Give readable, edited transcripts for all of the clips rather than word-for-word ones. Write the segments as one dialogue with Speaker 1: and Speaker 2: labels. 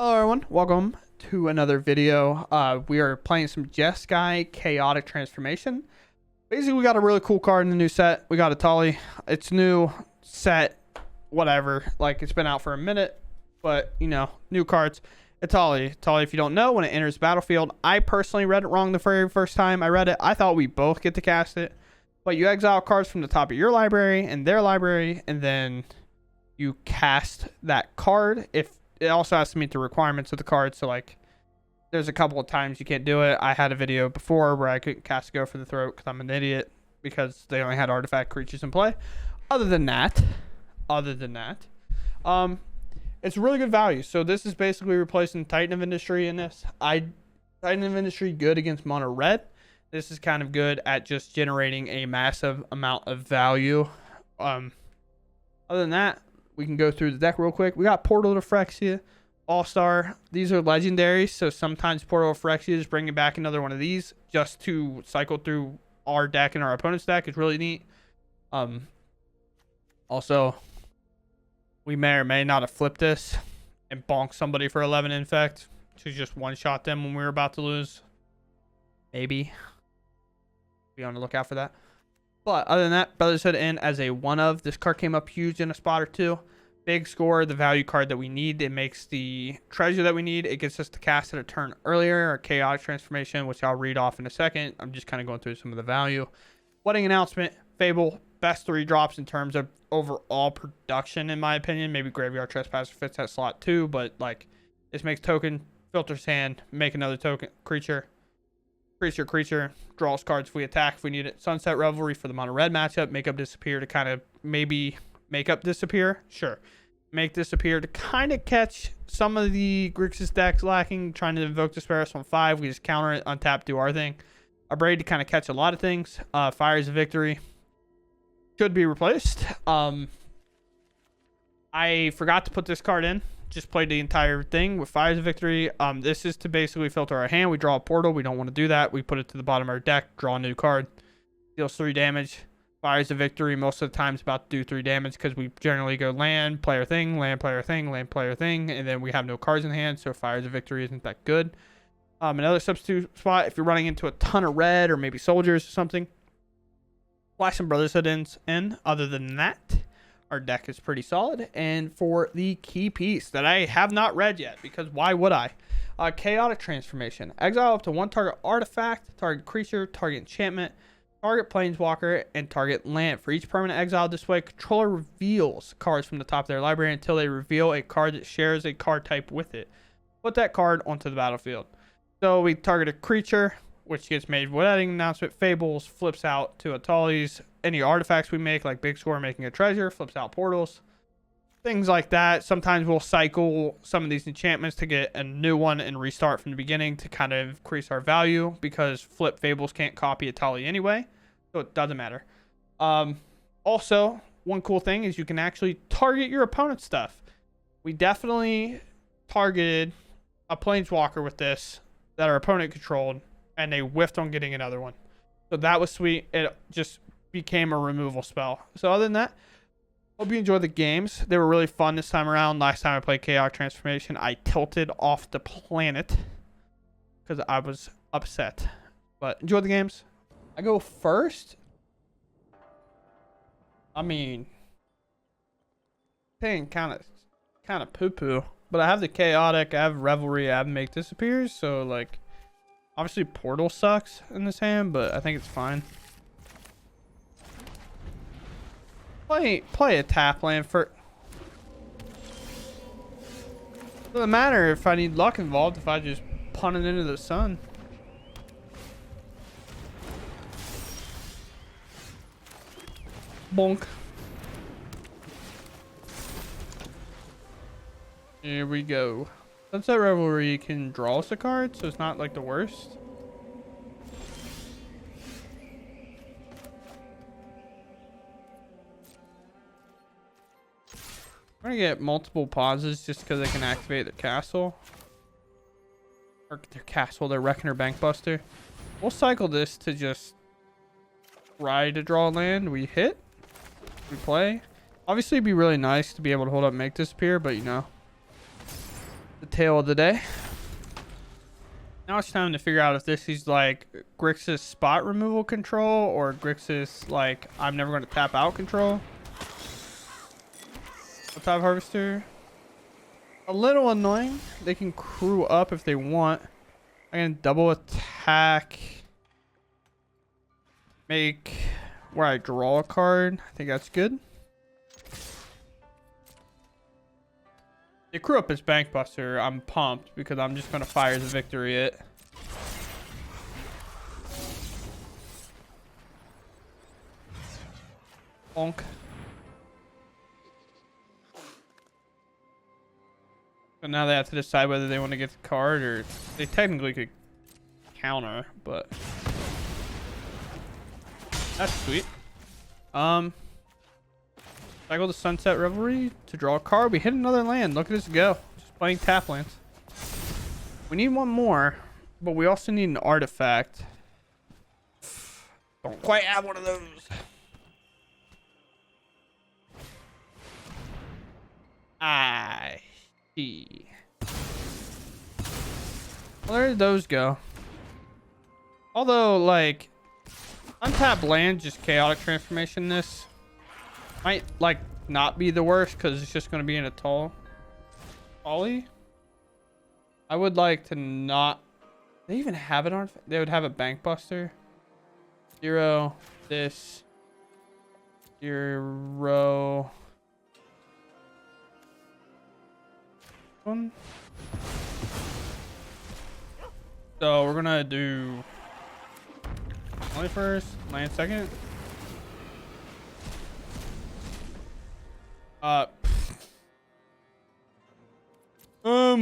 Speaker 1: Hello everyone, welcome to another video. We are playing some Jeskai Chaotic Transformation. Basically, we got a really cool card in the new set. We got a Tali. It's new set, whatever. Like, it's been out for a minute, but, you know, new cards. A Tali. Tali, if you don't know, when it enters the battlefield, I personally read it wrong the very first time I read it. I thought we both get to cast it. But you exile cards from the top of your library and their library, and then you cast that card. It also has to meet the requirements of the card. So, like, there's a couple of times you can't do it. I had a video before where I couldn't cast Go for the Throat because I'm an idiot because they only had artifact creatures in play. Other than that, it's really good value. So this is basically replacing Titan of Industry in this. Titan of Industry good against mono red. This is kind of good at just generating a massive amount of value. Other than that, we can go through the deck real quick. We got Portal to Phyrexia, All-Star. These are legendaries, so sometimes Portal to Phyrexia is bringing back another one of these just to cycle through our deck and our opponent's deck is really neat. Also, we may or may not have flipped this and bonked somebody for 11 infect to just one-shot them when we were about to lose. Maybe. Be on the lookout for that. But other than that, Brotherhood in as a one of. This card came up huge in a spot or two. Big score, the value card that we need. It makes the treasure that we need. It gets us to cast it a turn earlier. Or Chaotic Transformation, which I'll read off in a second. I'm just kind of going through some of the value. Wedding Announcement, Fable, best 3 drops in terms of overall production, in my opinion. Maybe Graveyard Trespasser fits that slot too, but like this makes token, filters hand, make another token, creature, draws cards if we attack if we need it. Sunset Revelry for the mono red matchup, make up disappear to kind of maybe make up disappear. Sure. Make disappear to kind of catch some of the Grixis decks lacking, trying to invoke Despair on 5. We just counter it, untap, do our thing. A Braid to kind of catch a lot of things. Fires of Victory should be replaced. I forgot to put this card in. Just played the entire thing with Fires of Victory. This is to basically filter our hand. We draw a portal. We don't want to do that. We put it to the bottom of our deck, draw a new card. Deals 3 damage. Fires of Victory most of the time is about to do 3 damage because we generally go land, player thing, land, player thing, land, player thing, and then we have no cards in hand, so Fires of Victory isn't that good. Another substitute spot, if you're running into a ton of red or maybe soldiers or something, flash some Brotherhood in. Other than that, our deck is pretty solid. And for the key piece that I have not read yet, because why would I? Chaotic Transformation. Exile up to 1 target artifact, target creature, target enchantment, target planeswalker, and target land. For each permanent exile this way, controller reveals cards from the top of their library until they reveal a card that shares a card type with it. Put that card onto the battlefield. So we target a creature, which gets made Wedding Announcement. Fables flips out to a Tali's. Any artifacts we make, like Big Score making a treasure, flips out portals. Things like that. Sometimes we'll cycle some of these enchantments to get a new one and restart from the beginning to kind of increase our value because flip Fables can't copy a Tali anyway, so it doesn't matter. Also, one cool thing is you can actually target your opponent's stuff. We definitely targeted a Planeswalker with this that our opponent controlled, and they whiffed on getting another one. So that was sweet. It just became a removal spell. So other than that, hope you enjoyed the games. They were really fun this time around. Last time I played Chaotic Transformation, I tilted off the planet because I was upset. But enjoy the games. I go first. I mean, thing kind of poo-poo. But I have the Chaotic, I have Revelry, I have Make Disappears, so like obviously Portal sucks in this hand, but I think it's fine. Play a tap land for. Doesn't matter if I need luck involved if I just punt it into the sun. Bonk. Here we go. Sunset Revelry can draw us a card, so it's not like the worst. I'm gonna get multiple pauses just because I can activate their castle. Or their Reckoner Bankbuster. We'll cycle this to just try to draw land. We hit. We play. Obviously, it'd be really nice to be able to hold up Make Disappear, but you know. the tale of the day. Now it's time to figure out if this is like Grixis spot removal control or Grixis like I'm never going to tap out control. What type of harvester? A little annoying. They can crew up if they want. I can double attack. Make where I draw a card. I think that's good. They crew up as Bank Buster. I'm pumped because I'm just going to fire the victory it. Bonk. So now they have to decide whether they want to get the card or they technically could counter, but that's sweet. Cycle the Sunset Revelry to draw a card. We hit another land. Look at us go. Just playing tap lands. We need one more, but we also need an artifact. Don't quite have one of those. I see. Well, there those go. Although, like, untapped land, just chaotic transformation this. Might, like, not be the worst because it's just going to be in a Ollie. I would like to not... They even have an artifact? They would have a Bank Buster. 0. This. 0. One. So, we're going to do... Only first, land second.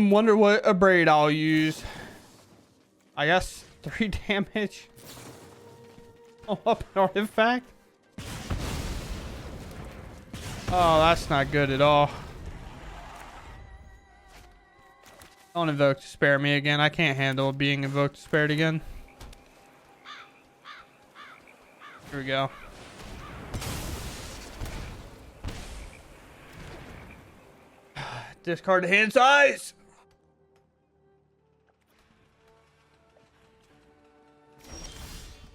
Speaker 1: Wonder what a braid I'll use. I guess 3 damage. Oh, up an artifact. Oh, that's not good at all. Don't invoke to spare me again. I can't handle being invoked to spared again. Here we go. Discard hand size.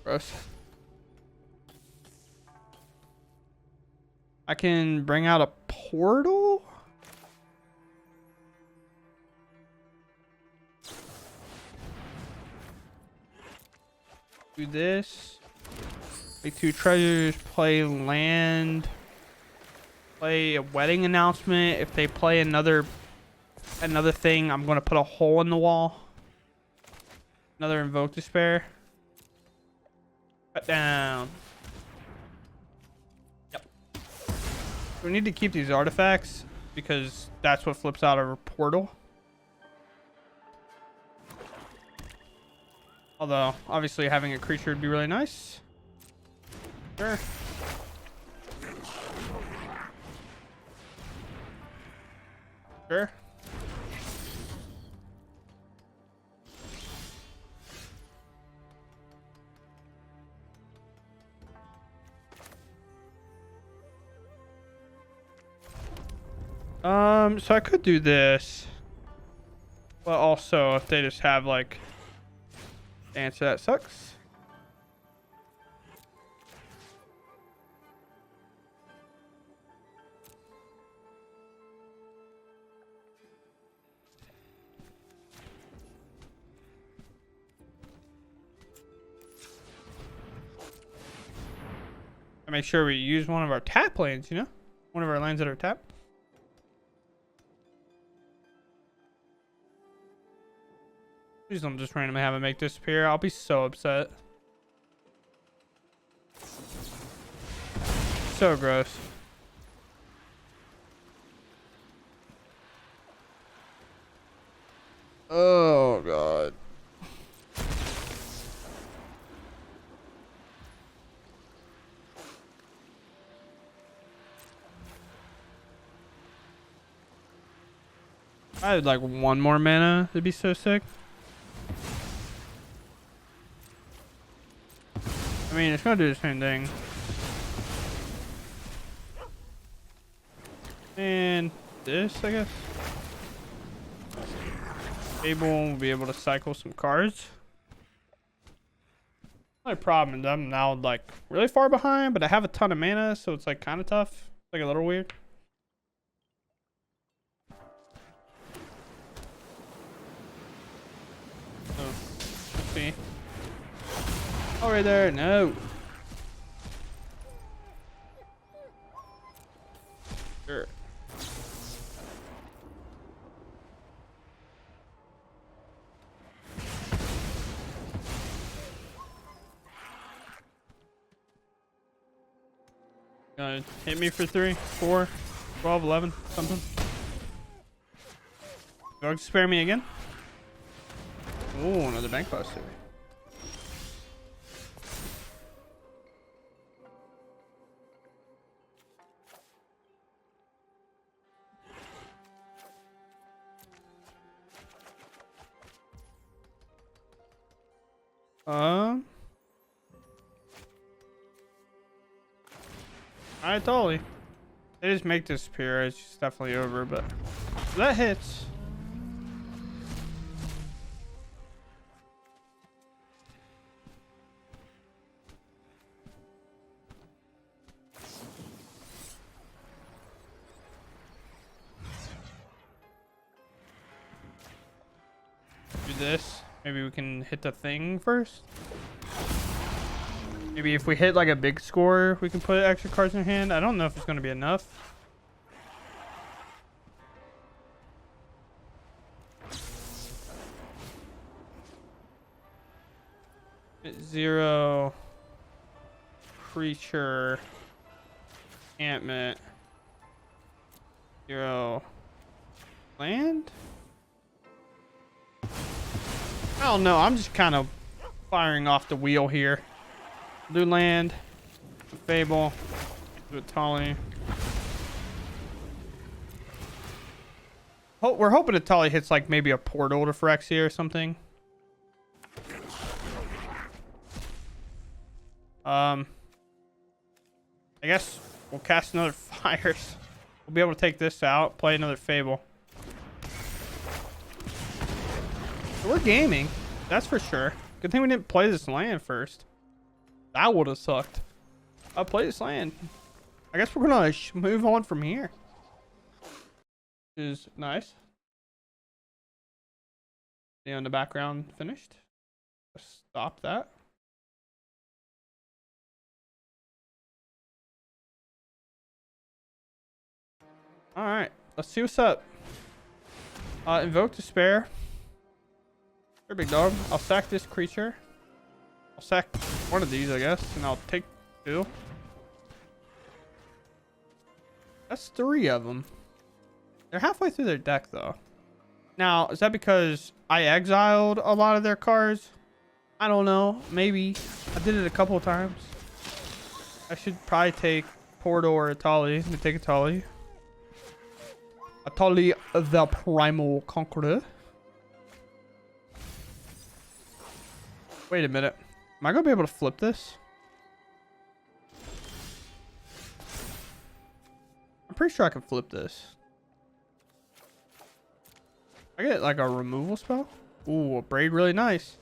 Speaker 1: Gross. I can bring out a portal. Do this. Play 2 treasures. Play land. Play a wedding announcement. If they play another thing, I'm gonna put a hole in the wall. Another invoke despair. Cut down. Yep. We need to keep these artifacts because that's what flips out our portal. Although obviously having a creature would be really nice. Sure. Sure. So I could do this, but also if they just have like answer that sucks. Make sure we use one of our tap lands, you know? One of our lands that are tapped. Please don't just randomly have it make disappear. I'll be so upset. So gross. Oh, God. I had like one more mana. It'd be so sick. I mean, it's gonna do the same thing. And this, I guess. Fable will be able to cycle some cards. My problem is I'm now like really far behind, but I have a ton of mana, so it's like kind of tough. It's like a little weird. Oh, see. Oh, right there. No. Sure. Hit me for 3, 4, 12, 11, something. You want to spare me again? Oh, another bank buster. Alright, totally. They just make this appear. It's just definitely over, but that hits. Do this. Maybe we can hit the thing first. Maybe if we hit like a big score, we can put extra cards in hand. I don't know if it's going to be enough. Zero creature enchantment. 0 land. I don't know. I'm just kind of firing off the wheel here. Do land, Fable, do a Tolly. We're hoping a Tolly hits like maybe a portal to Phyrexia or something. I guess we'll cast another Fires. We'll be able to take this out, play another Fable. So we're gaming, that's for sure. Good thing we didn't play this land first. That would have sucked. I'll play this land. I guess we're gonna move on from here. Which is nice. The in the background finished. Let's stop that. All right, let's see what's up. Invoke Despair. Sure, big dog. I'll sack this creature. I'll sack one of these, I guess, and I'll take 2. That's 3 of them. They're halfway through their deck, though. Now, is that because I exiled a lot of their cards? I don't know. Maybe. I did it a couple of times. I should probably take Portal or Atali. Let me take Atali. Atali the Primal Conqueror. Wait a minute. Am I going to be able to flip this? I'm pretty sure I can flip this. I get like a removal spell. Ooh, a braid, really nice.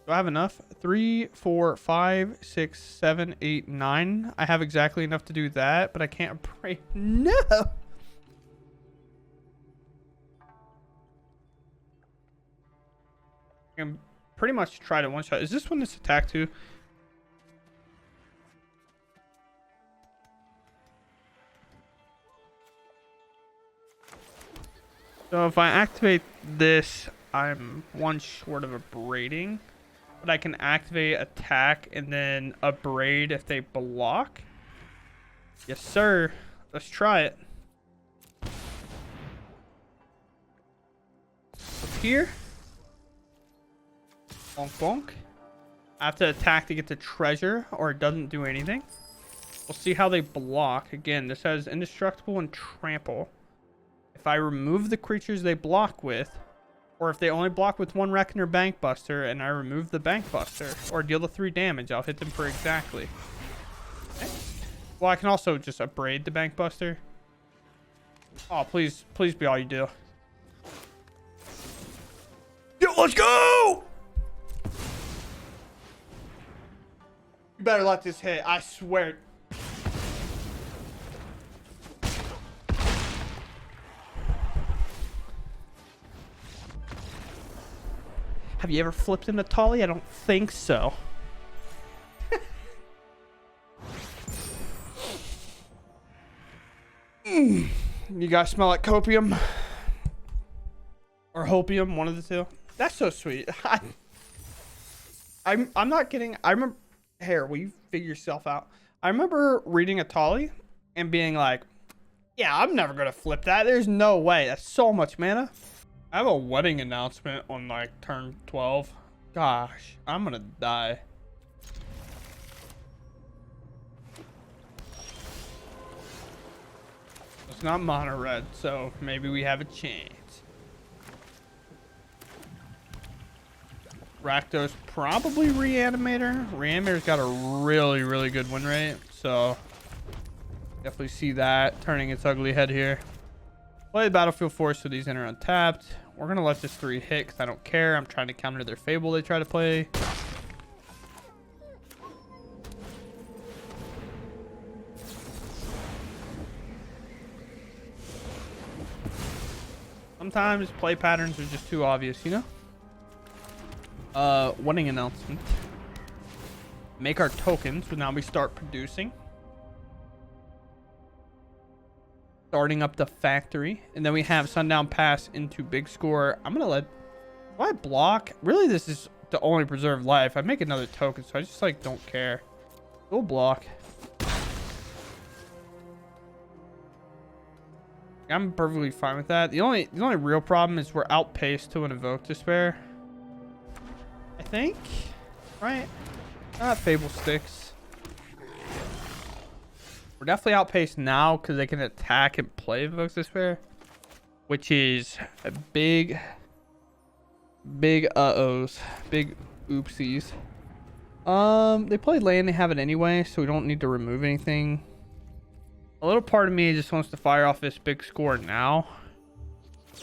Speaker 1: Do I have enough? 3, 4, 5, 6, 7, 8, 9. I have exactly enough to do that, but I can't braid. No! I can pretty much try to one shot. Is this one this attack too? So if I activate this, I'm one short of a braiding, but I can activate attack and then a braid if they block. Yes, sir. Let's try it. Up here. Bonk bonk. I have to attack to get the treasure, or it doesn't do anything. We'll see how they block. Again, this has indestructible and trample. If I remove the creatures they block with, or if they only block with 1 Reckoner Bank Buster and I remove the Bank Buster, or deal the 3 damage, I'll hit them for exactly. Okay. Well, I can also just upbraid the Bank Buster. Oh, please be all you do. Let's go! You better let this hit. I swear. Have you ever flipped in a Tolly? I don't think so. You guys smell like copium? Or hopium, one of the two. That's so sweet. I'm not kidding. I remember... Here, will you figure yourself out? I remember reading a Tolly and being like, yeah, I'm never going to flip that. There's no way. That's so much mana. I have a wedding announcement on like turn 12. Gosh, I'm gonna die. It's not mono red, so maybe we have a chance. Rakdos probably Reanimator. Reanimator's got a really, really good win rate, so definitely see that turning its ugly head here. Play the Battlefield Force so these enter untapped. We're gonna let this 3 hit because I don't care. I'm trying to counter their Fable they try to play. Sometimes play patterns are just too obvious, you know? Wedding announcement. Make our tokens, so now we start producing. Starting up the factory, and then we have Sundown Pass into Big Score. I'm gonna let... Do I block? Really, this is the only preserved life. I make another token, so I just like don't care. Go block. I'm perfectly fine with that. The only real problem is we're outpaced to an Evoke Despair. I think, right? Fable sticks. We're definitely outpaced now because they can attack and play Evoke Despair, which is a big uh-ohs, big oopsies. They played land, they have it anyway, so we don't need to remove anything. A little part of me just wants to fire off this Big Score now,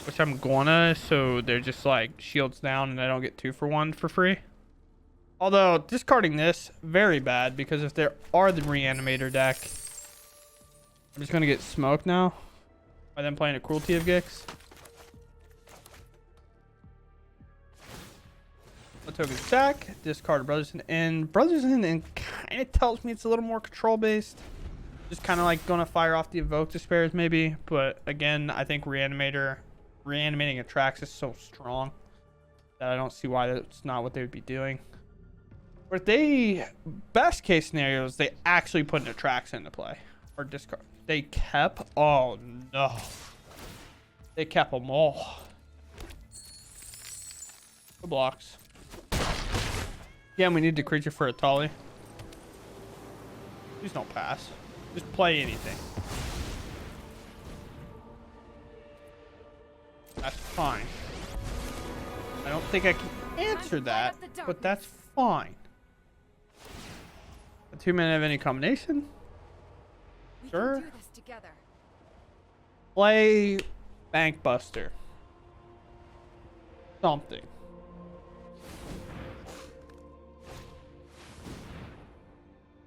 Speaker 1: which I'm gonna, so they're just like shields down and I don't get 2 for 1 for free. Although discarding this, very bad, because if there are the Reanimator deck, I'm just gonna get smoked now by them playing a Cruelty of Gix. A token sack, discard Brothers in, Brothers in kind of tells me it's a little more control based. Just kind of like gonna fire off the Evoke Despairs maybe, but again, I think reanimating Atrax is so strong that I don't see why that's not what they would be doing. But if they, best case scenarios, they actually put an Atrax into play or discard. They kept, oh no, they kept them all. The blocks. Yeah, we need the creature for a Tolly. Please don't pass. Just play anything. That's fine. I don't think I can answer that, but that's fine. A 2-mana of any combination? Sure. Play Bankbuster. Something.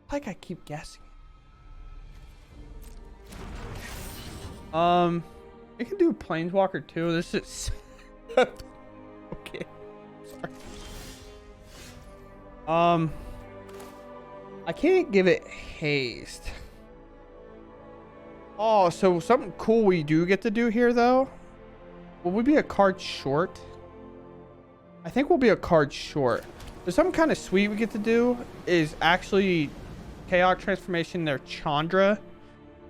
Speaker 1: Like I keep guessing. We can do Planeswalker too. This is okay. Sorry. I can't give it haste. Oh, so something cool we do get to do here though. Will we be a card short? I think we'll be a card short. There's something kind of sweet we get to do is actually Chaotic Transformation their Chandra.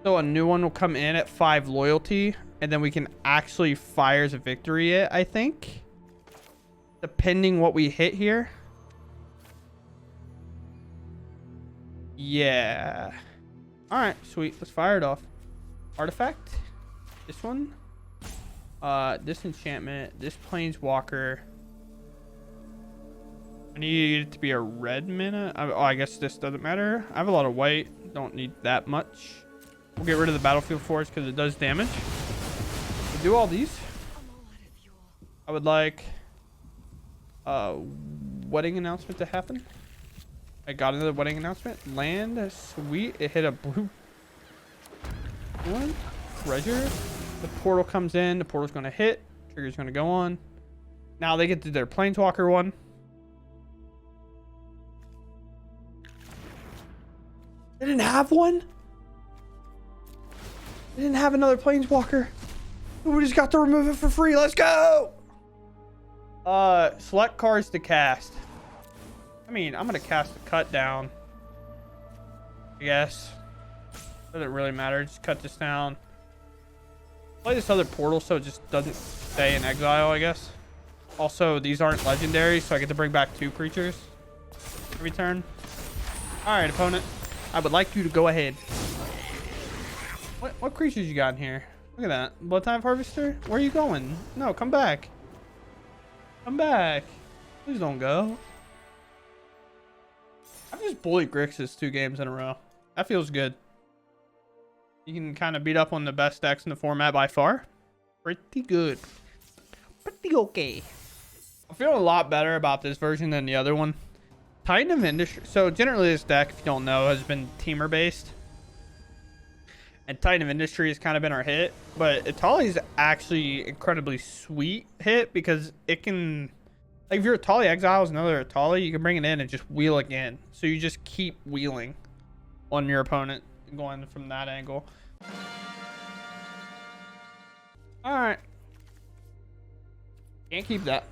Speaker 1: So a new one will come in at 5 loyalty, and then we can actually Fires a Victory it, I think. Depending what we hit here. Yeah. Alright, sweet. Let's fire it off. Artifact. This one. This enchantment. This Planeswalker. I need it to be a red mana. Oh, I guess this doesn't matter. I have a lot of white. Don't need that much. We'll get rid of the Battlefield Force because it does damage. We'll do all these. I would like uh wedding announcement to happen. I got another wedding announcement. Land, sweet. It hit a blue one. Treasure. The portal comes in. The portal's gonna hit. Trigger's gonna go on. Now they get to their planeswalker one. They didn't have one. They didn't have another planeswalker. We just got to remove it for free. Let's go. Select cards to cast. I mean, I'm gonna cast the cut down, I guess. Doesn't really matter. Just cut this down. Play this other portal so it just doesn't stay in exile, I guess. Also, these aren't legendary, so I get to bring back 2 creatures every turn. Alright, opponent. I would like you to go ahead. What creatures you got in here? Look at that. Blood Time Harvester? Where are you going? No, come back. Come back. Please don't go. I've just bullied Grixis 2 games in a row. That feels good. You can kind of beat up on the best decks in the format by far. Pretty good. Pretty okay. I'm feeling a lot better about this version than the other one. Titan of Industry. So generally this deck, if you don't know, has been teamer based. And Titan of Industry has kind of been our hit. But Atali is actually incredibly sweet hit because it can... Like if your Atali exiles another Atali, you can bring it in and just wheel again. So you just keep wheeling on your opponent going from that angle. Alright. Can't keep that.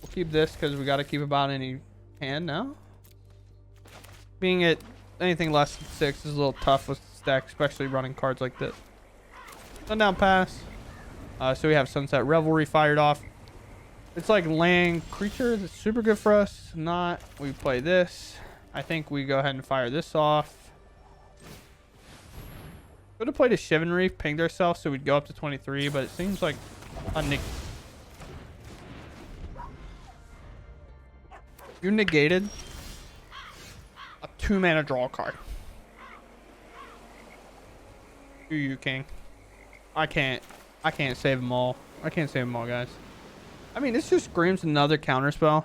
Speaker 1: We'll keep this because we got to keep about any hand now. Being at anything less than 6 is a little tough with stack, especially running cards like this. Sundown Pass. So we have Sunset Revelry fired off. It's like land creature. That's super good for us. Not. We play this. I think we go ahead and fire this off. Could have played a Shivan Reef, pinged ourselves, so we'd go up to 23, but it seems like you negated a 2-mana draw card. Do you, King? I can't save them all. I can't save them all, guys. I mean, this just screams another counterspell.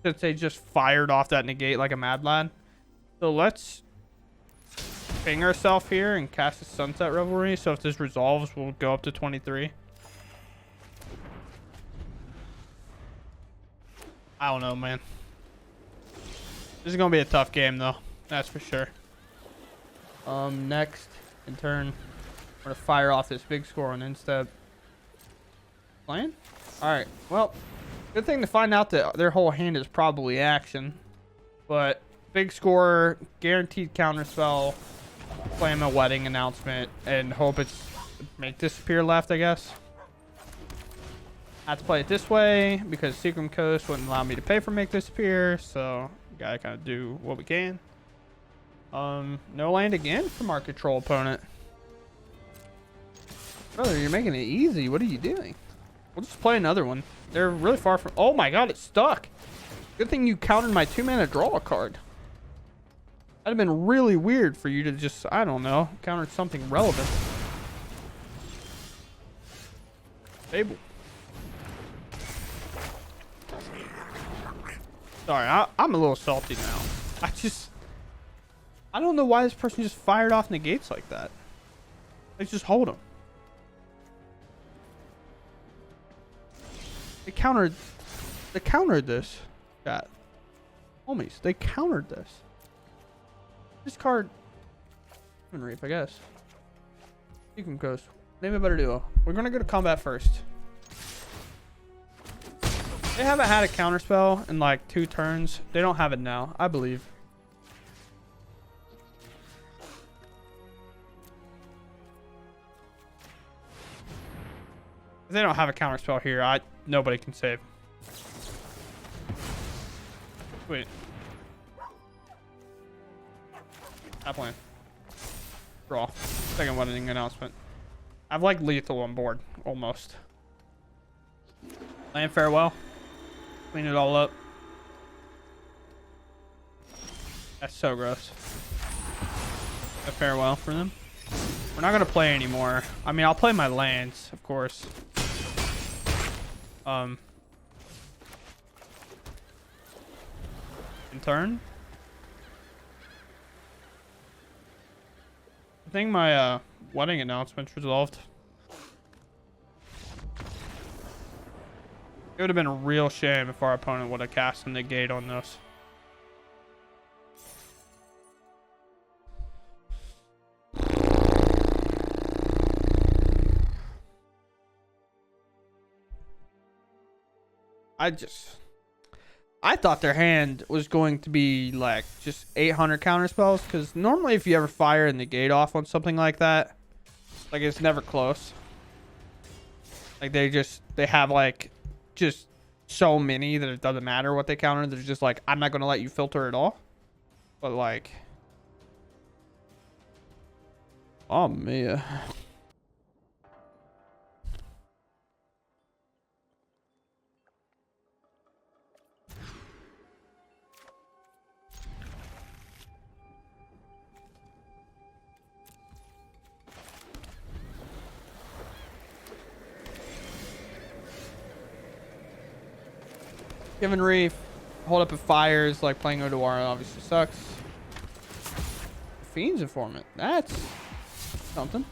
Speaker 1: Since they just fired off that negate like a mad lad. So let's ping ourselves here and cast a Sunset Revelry. So if this resolves, we'll go up to 23. I don't know, man. This is gonna be a tough game, though. That's for sure. Next, in turn, we're gonna fire off this big score on instead. Playing? Alright, well, good thing to find out that their whole hand is probably action. But, big score, guaranteed counterspell, play him a wedding announcement, and hope it's make disappear left, I guess. I have to play it this way, because Secret Coast wouldn't allow me to pay for make disappear, so gotta kind of do what we can. No land again from our control opponent. Brother, you're making it easy. What are you doing? We'll just play another one. They're really far from... Oh my god, it's stuck. Good thing you countered my 2-mana draw a card. That'd have been really weird for you to just, I don't know, counter something relevant. Fable. Sorry, I'm a little salty now. I don't know why this person just fired off negates like that. Like, just hold them. They countered this. Chat. Homies, they countered this. This card... Reef, I guess. You can coast. Name a better duo. We're gonna go to combat first. They haven't had a counterspell in like 2 turns. They don't have it now, I believe. If they don't have a counterspell here, nobody can save. Wait. Top lane. Draw. Second wedding announcement. I've like lethal on board, almost. Land farewell. Clean it all up. That's so gross. A farewell for them. We're not gonna play anymore. I mean, I'll play my lands, of course. In turn. I think my wedding announcement's resolved. It would have been a real shame if our opponent would have cast a negate on this. I thought their hand was going to be like just 800 counter spells, because normally if you ever fire a negate off on something like that, like it's never close. Like they have like just so many that it doesn't matter what they counter. They're just like, I'm not going to let you filter at all. But like, oh man. Given Reef, hold up at fires, like playing Odawara obviously sucks. Fiend's Informant, that's something.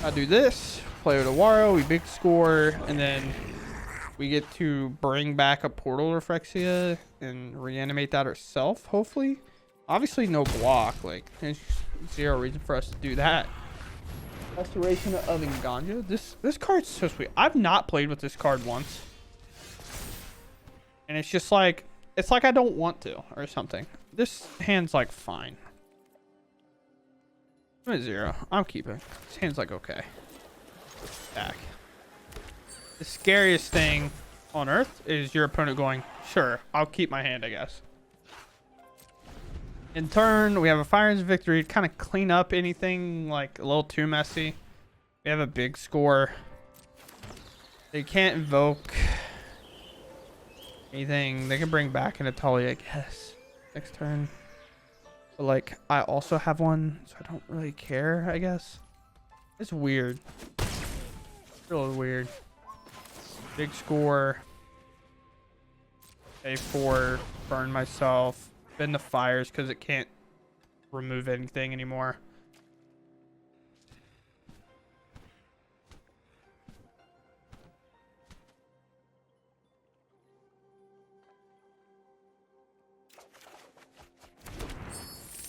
Speaker 1: I do this, play Odawara, we big score, and then we get to bring back a Portal Refrexia and reanimate that ourselves, hopefully. Obviously no block, like there's zero reason for us to do that. Restoration of Enganja. This card's so sweet. I've not played with this card once. And it's just like, it's like I don't want to or something. This hand's like fine. I'm at 0. I'm keeping. This hand's like okay. Back. The scariest thing on earth is your opponent going, sure, I'll keep my hand, I guess. In turn, we have a Fire's Victory to kind of clean up anything like a little too messy. We have a big score. They can't invoke anything. They can bring back an Atali, I guess, next turn. But like, I also have one, so I don't really care, I guess. It's weird. It's really weird. Big score. A4, burn myself. Bend the fires because it can't remove anything anymore.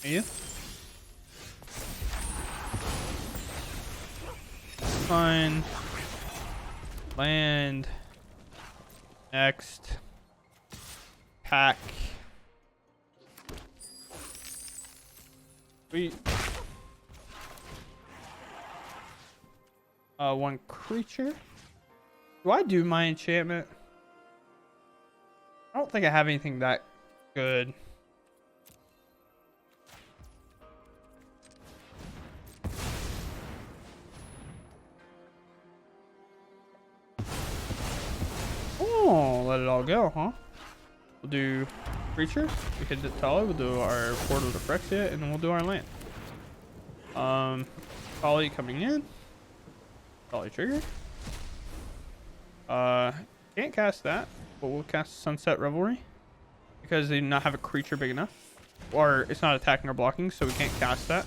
Speaker 1: You? Fine. Land. Next. Pack. Sweet. One creature. Do I do my enchantment? I don't think I have anything that good. Oh, let it all go, huh? We'll do creature. We hit the Tali. We'll do our Portal to Phyrexia, and then we'll do our land. Tali coming in. Tali trigger. Can't cast that, but we'll cast Sunset Revelry because they do not have a creature big enough, or it's not attacking or blocking, so we can't cast that.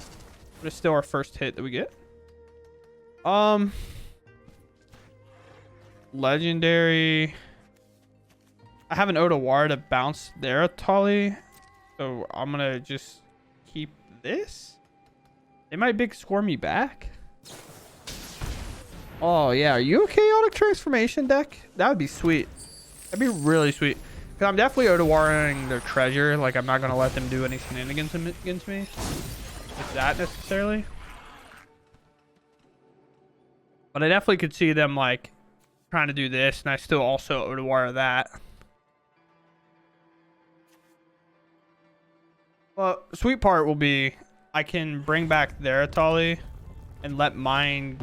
Speaker 1: But it's still our first hit that we get. Legendary. I have an Odawara to bounce their Tali, so I'm gonna just keep this. They might big score me back. Oh yeah, are you a chaotic transformation deck? That would be sweet. That'd be really sweet. Cause I'm definitely Odawaraing their treasure. Like I'm not gonna let them do any shenanigans against me with that necessarily. But I definitely could see them like trying to do this, and I still also Odawara that. Well, sweet part will be I can bring back their Atali and let mine.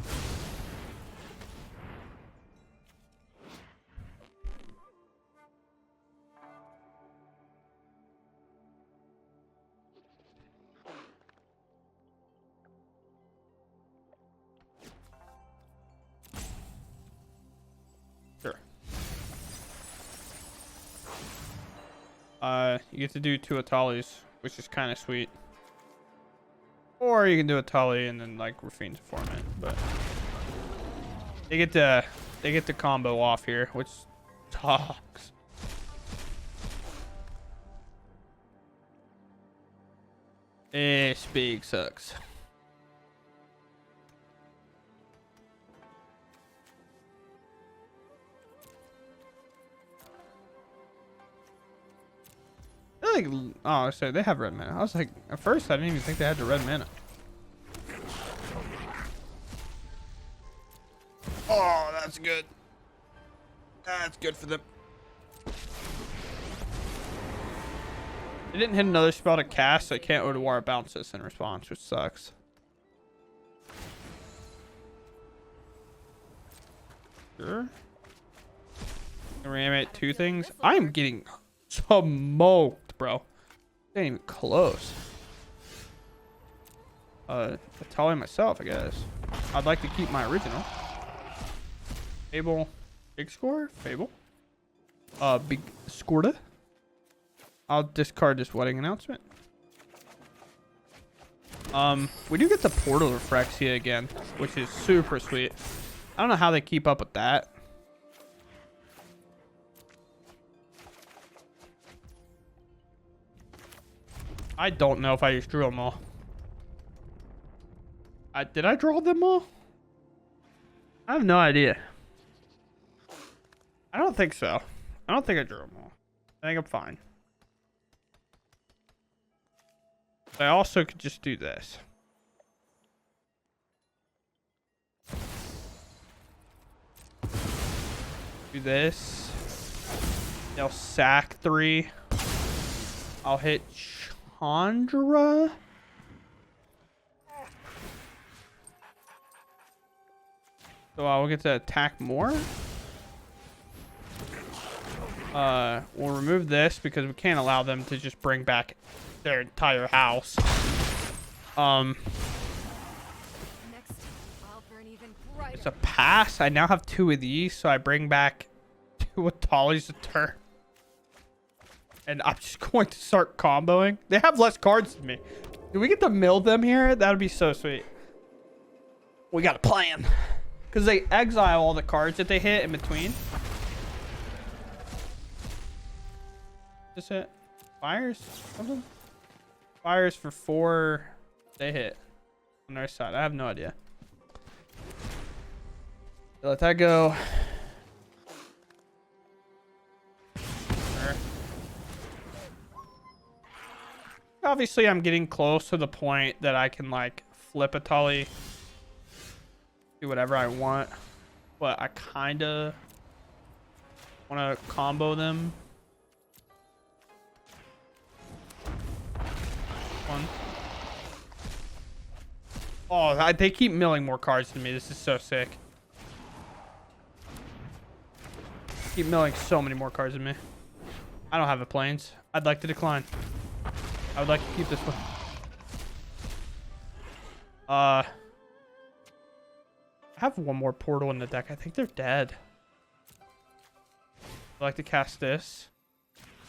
Speaker 1: You get to do 2 Atalis, which is kind of sweet. Or you can do Atali and then like Rafine's form it, but they get the combo off here, which sucks. This big sucks. Like, oh, sorry, they have red mana. I was like, at first I didn't even think they had the red mana. Oh, that's good. That's good for them. They didn't hit another spell to cast, so I can't Odawara bounce this in response, which sucks. Sure. Reanimate 2 things. I'm getting smoked, bro. Ain't even close. Telling myself, I guess. I'd like to keep my original. Fable. Big score? Fable. Big Scorda. I'll discard this wedding announcement. We do get the portal of Phyrexia again, which is super sweet. I don't know how they keep up with that. I don't know if I just drew them all. Did I draw them all? I have no idea. I don't think so. I don't think I drew them all. I think I'm fine. But I also could just do this. Do this. They'll sack 3. I'll hit Chandra. So I will get to attack more. We'll remove this because we can't allow them to just bring back their entire house. It's a pass. I now have 2 of these, so I bring back 2 Atalis a turn. And I'm just going to start comboing. They have less cards than me. Do we get to mill them here? That would be so sweet. We got a plan. Because they exile all the cards that they hit in between. Is it? Fires? Something? Fires for 4. They hit. On their side. I have no idea. Let that go. Obviously, I'm getting close to the point that I can, like, flip a Tully. Do whatever I want. But I kind of want to combo them. One. Oh, they keep milling more cards than me. This is so sick. Keep milling so many more cards than me. I don't have the planes. I'd like to decline. I would like to keep this one. I have one more portal in the deck. I think they're dead. I'd like to cast this.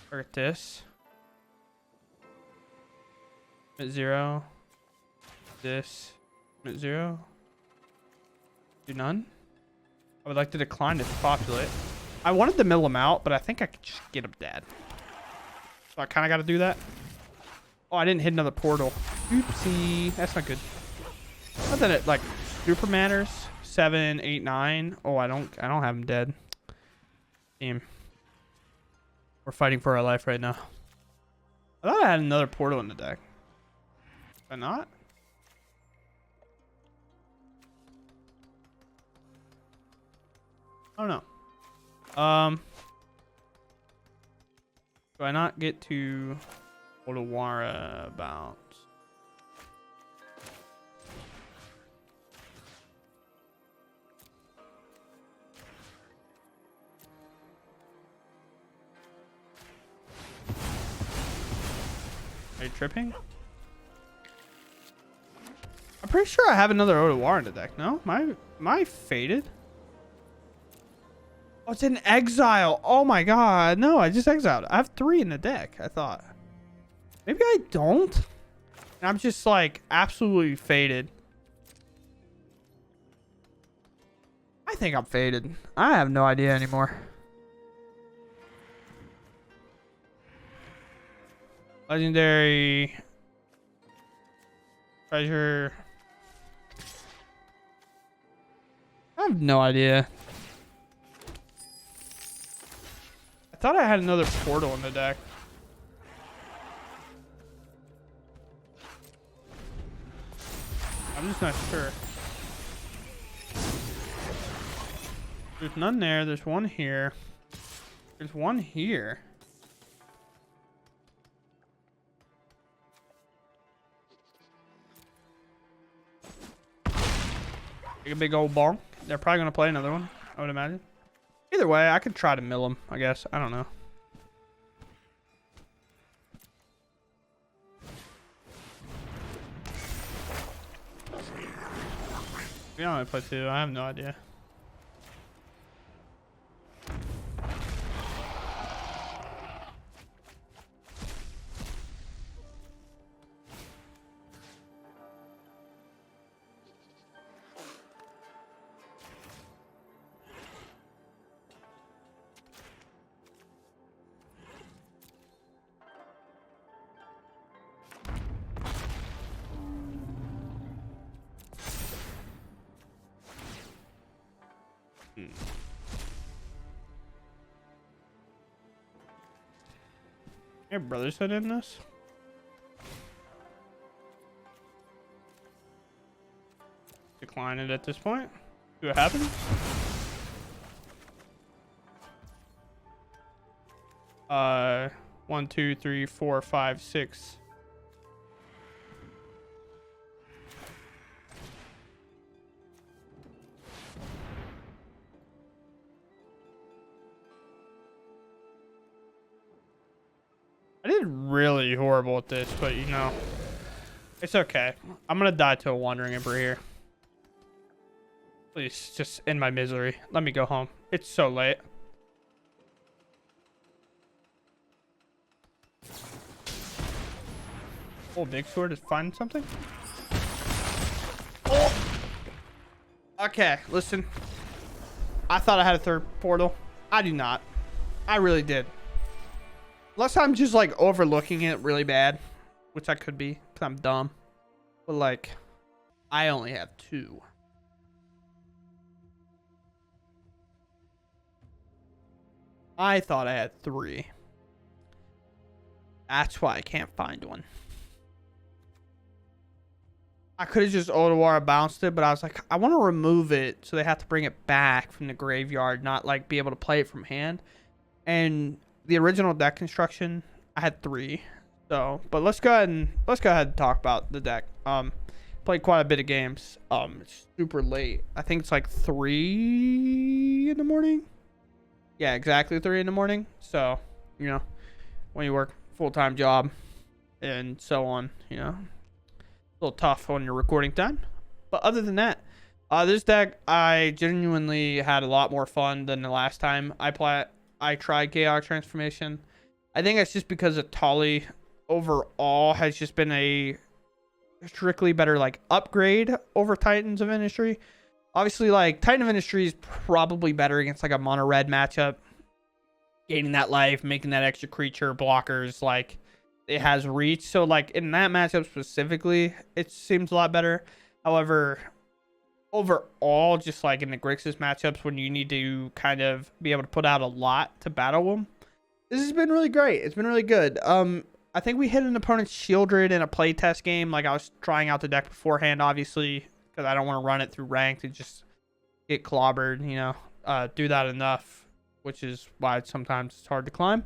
Speaker 1: Target this. At 0. This. At 0. Do none. I would like to decline it to populate. I wanted to mill them out, but I think I could just get them dead. So I kind of got to do that. Oh, I didn't hit another portal. Oopsie. That's not good. Not that it, like, super matters. 7, 8, 9. Oh, I don't have them dead. Damn. We're fighting for our life right now. I thought I had another portal in the deck. Did I not? I don't know. Do I not get to Odawara bounce? Are you tripping? I'm pretty sure I have another Odawara in the deck. No? Am I faded? Oh, it's in exile. Oh my god. No, I just exiled. I have 3 in the deck, I thought. Maybe I don't. And I'm just like absolutely faded. I think I'm faded. I have no idea anymore. Legendary treasure. I have no idea. I thought I had another portal in the deck. I'm just not sure. There's none there. There's one here. There's one here. Take a big old bonk. They're probably going to play another one, I would imagine. Either way, I could try to mill them, I guess. I don't know. We only play 2. I have no idea. Your Brotherhood in this? Decline it at this point. See what happens. 1, 2, 3, 4, 5, 6. I did really horrible at this, but you know, it's okay. I'm gonna die to a Wandering Emperor here. Please, just end my misery. Let me go home. It's so late. Oh, big sword is finding something? Oh! Okay, listen. I thought I had a 3rd portal. I do not. I really did. Unless I'm just like overlooking it really bad, which I could be because I'm dumb. But like, I only have 2. I thought I had 3. That's why I can't find one. I could have just Odawara bounced it, but I was like, I want to remove it so they have to bring it back from the graveyard, not like be able to play it from hand. And the original deck construction, I had 3. So, but let's go ahead and talk about the deck. Played quite a bit of games. It's super late. I think it's like 3 in the morning. Yeah, exactly 3 in the morning. So, you know, when you work full-time job and so on, you know, a little tough on your recording time. But other than that, this deck, I genuinely had a lot more fun than the last time I tried Chaotic Transformation. I think it's just because Atali overall has just been a strictly better like upgrade over Titans of Industry. Obviously, like Titan of Industry is probably better against like a mono red matchup, gaining that life, making that extra creature blockers. Like it has reach, so like in that matchup specifically, it seems a lot better. However, overall, just like in the Grixis matchups when you need to kind of be able to put out a lot to battle them, this has been really great. It's been really good. I think we hit an opponent's Shieldred in a playtest game. Like I was trying out the deck beforehand, obviously, because I don't want to run it through ranked and just get clobbered, you know, do that enough, which is why sometimes it's hard to climb.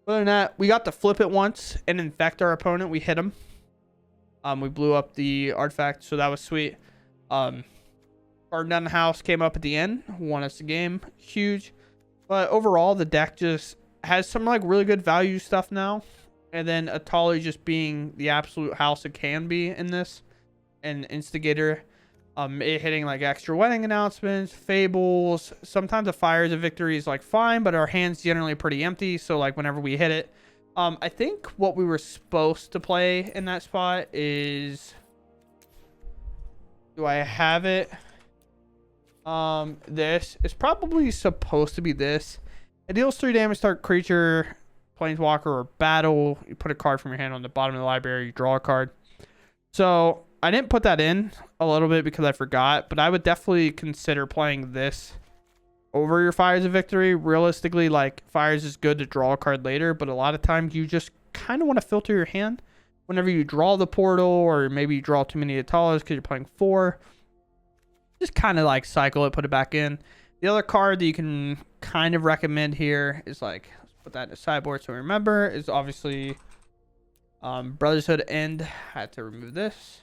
Speaker 1: Other than that, we got to flip it once and infect our opponent. We hit him. We blew up the artifact, so that was sweet. Burn down the house came up at the end, won us the game, huge. But overall, the deck just has some like really good value stuff now. And then Atali just being the absolute house it can be in this, and Instigator. It hitting like extra wedding announcements, fables. Sometimes a Fires of Victory is like fine, but our hand's generally pretty empty. So like whenever we hit it, I think what we were supposed to play in that spot is, do I have it? This is probably supposed to be this. It deals 3 damage to target creature, planeswalker, or battle. You put a card from your hand on the bottom of the library. You draw a card. So I didn't put that in a little bit because I forgot, but I would definitely consider playing this over your Fires of Victory. Realistically, like, Fires is good to draw a card later, but a lot of times you just kind of want to filter your hand whenever you draw the portal, or maybe you draw too many Atalas because you're playing 4. Just kind of like cycle it, put it back in. The other card that you can kind of recommend here is, like, let's put that in the sideboard so we remember, is obviously Brotherhood End. I had to remove this.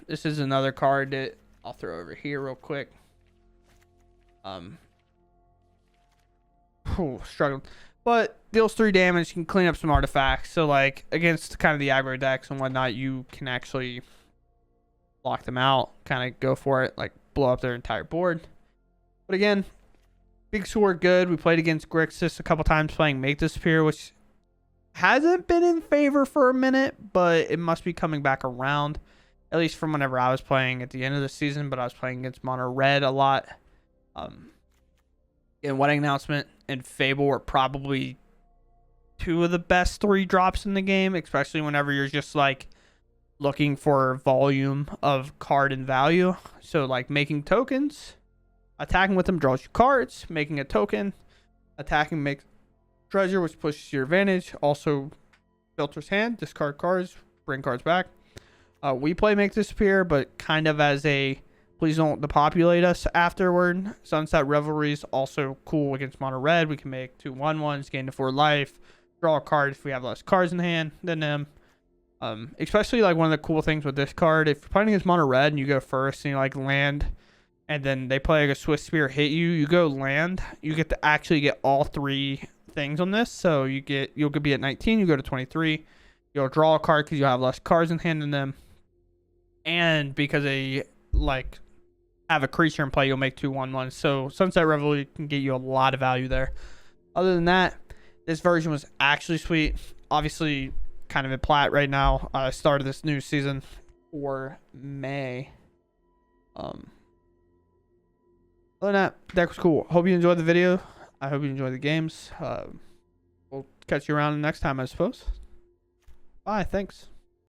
Speaker 1: This is another card that I'll throw over here real quick. Struggling. But deals 3 damage, you can clean up some artifacts. So like against kind of the aggro decks and whatnot, you can actually lock them out, kind of go for it, like blow up their entire board. But again, big sword good. We played against Grixis a couple times playing Make Disappear, which hasn't been in favor for a minute, but it must be coming back around. At least from whenever I was playing at the end of the season, but I was playing against Mono Red a lot. In Wedding Announcement and Fable were probably 2 of the best 3 drops in the game, especially whenever you're just like looking for volume of card and value. So like making tokens, attacking with them draws you cards, making a token, attacking makes treasure, which pushes your advantage, also filters hand, discard cards, bring cards back. We play Make Disappear, but kind of as a please don't depopulate us afterward. Sunset Revelry is also cool against Mono Red. We can make 2 1/1s, gain to 4 life, draw a card if we have less cards in hand than them. Especially like one of the cool things with this card, if you're playing against Mono Red and you go first and you like land, and then they play like a Swift Spear hit you, you go land, you get to actually get all 3 things on this. So you'll be at 19, you go to 23, you'll draw a card because you'll have less cards in hand than them. And because they like have a creature in play, you'll make 2 1/1s. So Sunset Revelry can get you a lot of value there. Other than that, this version was actually sweet. Obviously, kind of in plat right now. I started this new season for May. Other than that, deck was cool. Hope you enjoyed the video. I hope you enjoyed the games. We'll catch you around next time, I suppose. Bye. Thanks.